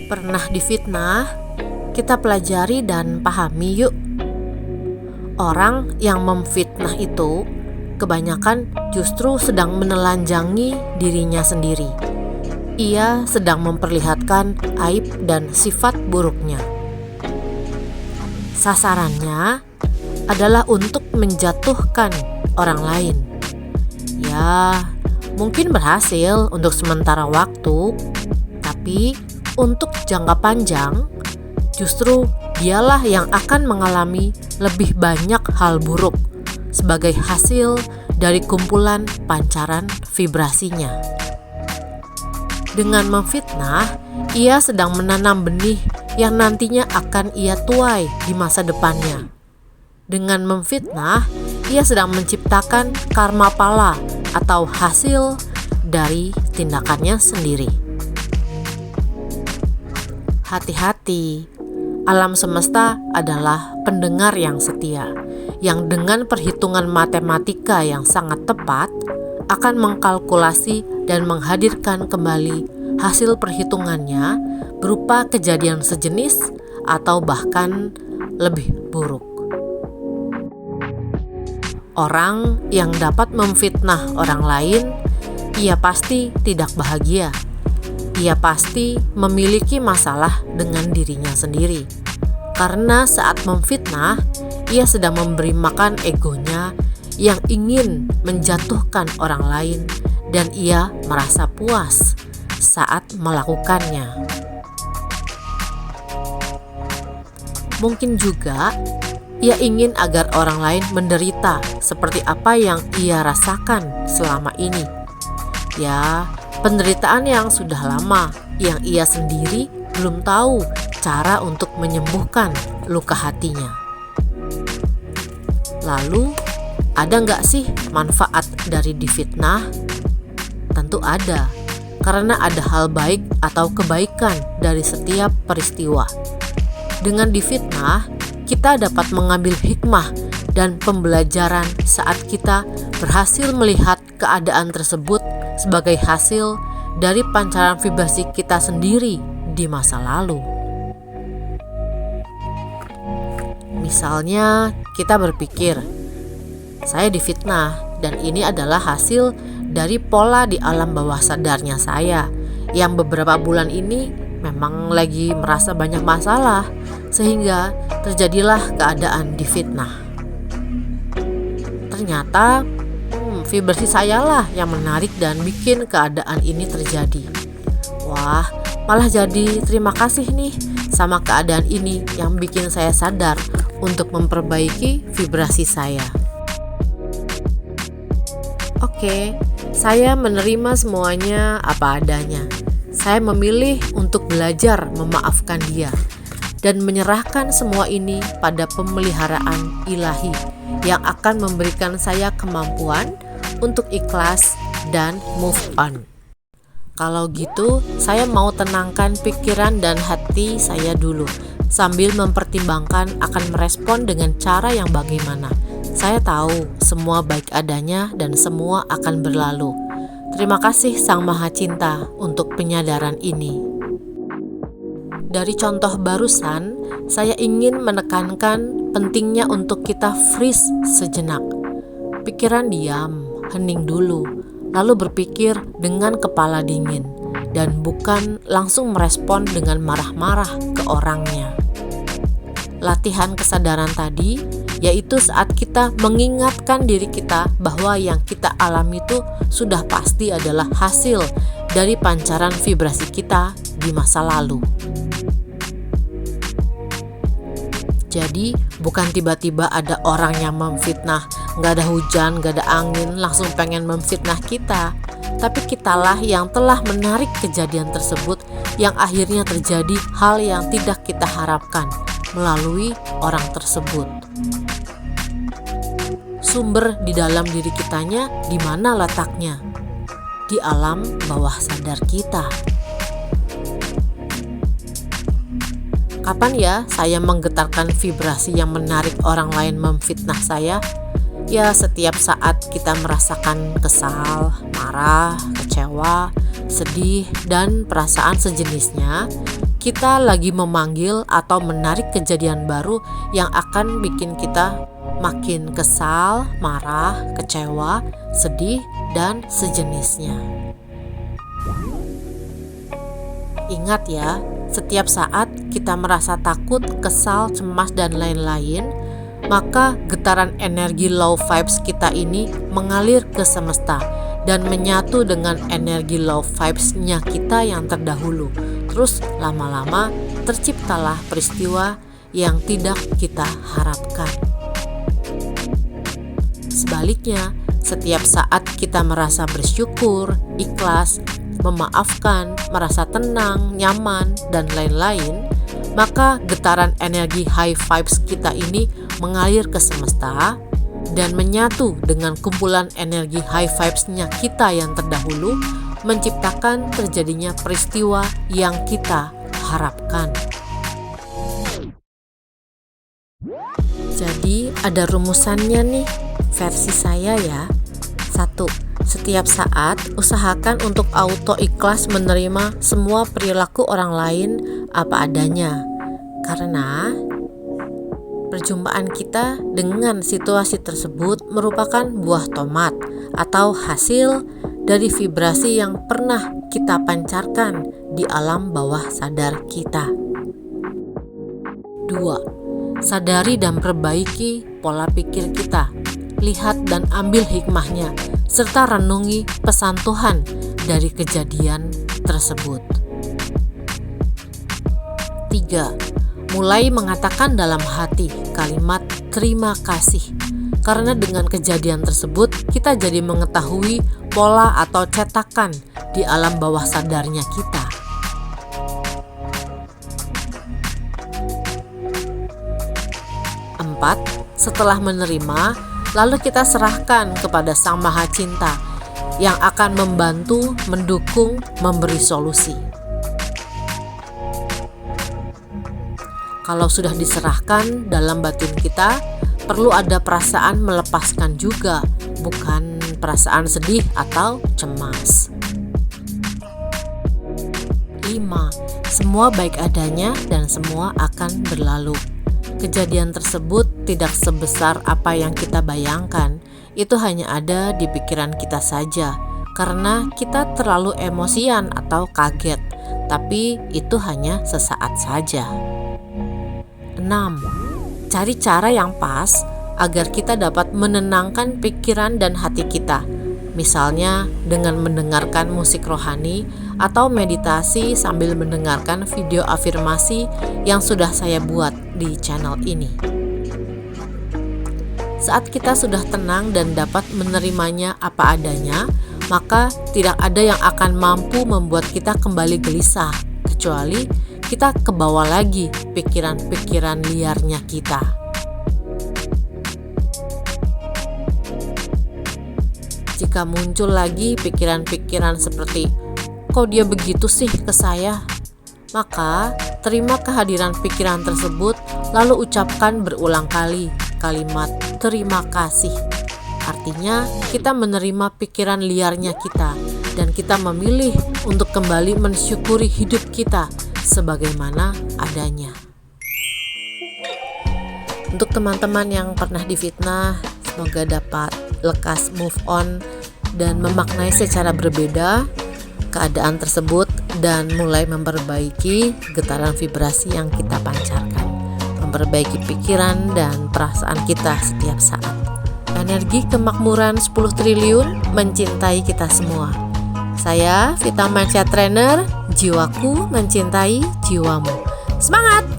Pernah difitnah? Kita pelajari dan pahami yuk. Orang yang memfitnah itu kebanyakan justru sedang menelanjangi dirinya sendiri. Ia sedang memperlihatkan aib dan sifat buruknya. Sasarannya adalah untuk menjatuhkan orang lain. Ya, mungkin berhasil untuk sementara waktu, tapi untuk jangka panjang, justru dialah yang akan mengalami lebih banyak hal buruk sebagai hasil dari kumpulan pancaran vibrasinya. Dengan memfitnah, ia sedang menanam benih yang nantinya akan ia tuai di masa depannya. Dengan memfitnah, ia sedang menciptakan karma pala atau hasil dari tindakannya sendiri. Hati-hati, alam semesta adalah pendengar yang setia, yang dengan perhitungan matematika yang sangat tepat akan mengkalkulasi dan menghadirkan kembali hasil perhitungannya berupa kejadian sejenis atau bahkan lebih buruk. Orang yang dapat memfitnah orang lain, ia pasti tidak bahagia. Ia pasti memiliki masalah dengan dirinya sendiri. Karena saat memfitnah, ia sedang memberi makan egonya yang ingin menjatuhkan orang lain dan ia merasa puas saat melakukannya. Mungkin juga ia ingin agar orang lain menderita seperti apa yang ia rasakan selama ini. Ya, penderitaan yang sudah lama yang ia sendiri belum tahu cara untuk menyembuhkan luka hatinya. Lalu, ada nggak sih manfaat dari difitnah? Tentu ada, karena ada hal baik atau kebaikan dari setiap peristiwa. Dengan difitnah, kita dapat mengambil hikmah dan pembelajaran saat kita berhasil melihat keadaan tersebut sebagai hasil dari pancaran vibrasi kita sendiri di masa lalu. Misalnya, kita berpikir, saya difitnah dan ini adalah hasil dari pola di alam bawah sadarnya saya yang beberapa bulan ini memang lagi merasa banyak masalah sehingga terjadilah keadaan difitnah. Ternyata vibrasi sayalah yang menarik dan bikin keadaan ini terjadi. Wah, malah jadi terima kasih nih sama keadaan ini yang bikin saya sadar untuk memperbaiki vibrasi saya. Oke, saya menerima semuanya apa adanya. Saya memilih untuk belajar memaafkan dia dan menyerahkan semua ini pada pemeliharaan ilahi yang akan memberikan saya kemampuan untuk ikhlas dan move on. Kalau gitu, saya mau tenangkan pikiran dan hati saya dulu sambil mempertimbangkan akan merespon dengan cara yang bagaimana. Saya tahu semua baik adanya dan semua akan berlalu. Terima kasih Sang Maha Cinta untuk penyadaran ini. Dari contoh barusan, saya ingin menekankan pentingnya untuk kita freeze sejenak. Pikiran diam, hening dulu, lalu berpikir dengan kepala dingin dan bukan langsung merespon dengan marah-marah ke orangnya. Latihan kesadaran tadi yaitu saat kita mengingatkan diri kita bahwa yang kita alami itu sudah pasti adalah hasil dari pancaran vibrasi kita di masa lalu. Jadi bukan tiba-tiba ada orang yang memfitnah, gak ada hujan, gak ada angin, langsung pengen memfitnah kita. Tapi kitalah yang telah menarik kejadian tersebut yang akhirnya terjadi hal yang tidak kita harapkan melalui orang tersebut. Sumber di dalam diri kitanya di mana letaknya? Di alam bawah sadar kita. Kapan ya saya menggetarkan vibrasi yang menarik orang lain memfitnah saya? Ya, setiap saat kita merasakan kesal, marah, kecewa, sedih, dan perasaan sejenisnya, kita lagi memanggil atau menarik kejadian baru yang akan bikin kita makin kesal, marah, kecewa, sedih, dan sejenisnya. Ingat ya, setiap saat kita merasa takut, kesal, cemas, dan lain-lain, maka getaran energi low vibes kita ini mengalir ke semesta dan menyatu dengan energi low vibes-nya kita yang terdahulu. Terus lama-lama terciptalah peristiwa yang tidak kita harapkan. Sebaliknya, setiap saat kita merasa bersyukur, ikhlas, memaafkan, merasa tenang, nyaman, dan lain-lain, maka getaran energi high vibes kita ini mengalir ke semesta dan menyatu dengan kumpulan energi high vibes-nya kita yang terdahulu, menciptakan terjadinya peristiwa yang kita harapkan. Jadi ada rumusannya nih, versi saya ya. 1. Setiap saat usahakan untuk auto ikhlas menerima semua perilaku orang lain apa adanya. Karena perjumpaan kita dengan situasi tersebut merupakan buah tomat atau hasil dari vibrasi yang pernah kita pancarkan di alam bawah sadar kita. 2. Sadari dan perbaiki pola pikir kita. Lihat dan ambil hikmahnya, serta renungi pesan Tuhan dari kejadian tersebut. 3. Mulai mengatakan dalam hati kalimat terima kasih, karena dengan kejadian tersebut kita jadi mengetahui pola atau cetakan di alam bawah sadarnya kita. 4. Setelah menerima, lalu kita serahkan kepada Sang Maha Cinta yang akan membantu, mendukung, memberi solusi. Kalau sudah diserahkan dalam batin kita, perlu ada perasaan melepaskan juga, bukan perasaan sedih atau cemas. 5. Semua baik adanya dan semua akan berlalu. Kejadian tersebut tidak sebesar apa yang kita bayangkan. Itu hanya ada di pikiran kita saja, karena kita terlalu emosian atau kaget. Tapi itu hanya sesaat saja. 6. Cari cara yang pas agar kita dapat menenangkan pikiran dan hati kita. Misalnya dengan mendengarkan musik rohani atau meditasi sambil mendengarkan video afirmasi yang sudah saya buat di channel ini. Saat kita sudah tenang dan dapat menerimanya apa adanya, maka tidak ada yang akan mampu membuat kita kembali gelisah, kecuali kita kebawa lagi pikiran-pikiran liarnya kita. Jika muncul lagi pikiran-pikiran seperti, kok dia begitu sih ke saya? Maka terima kehadiran pikiran tersebut, lalu ucapkan berulang kali kalimat terima kasih. Artinya kita menerima pikiran liarnya kita dan kita memilih untuk kembali mensyukuri hidup kita sebagaimana adanya. Untuk teman-teman yang pernah difitnah, semoga dapat lekas move on dan memaknai secara berbeda keadaan tersebut dan mulai memperbaiki getaran vibrasi yang kita pancarkan, memperbaiki pikiran dan perasaan kita setiap saat. Energi kemakmuran 10 triliun mencintai kita semua. Saya Vita Mansyah Trainer, jiwaku mencintai jiwamu. Semangat!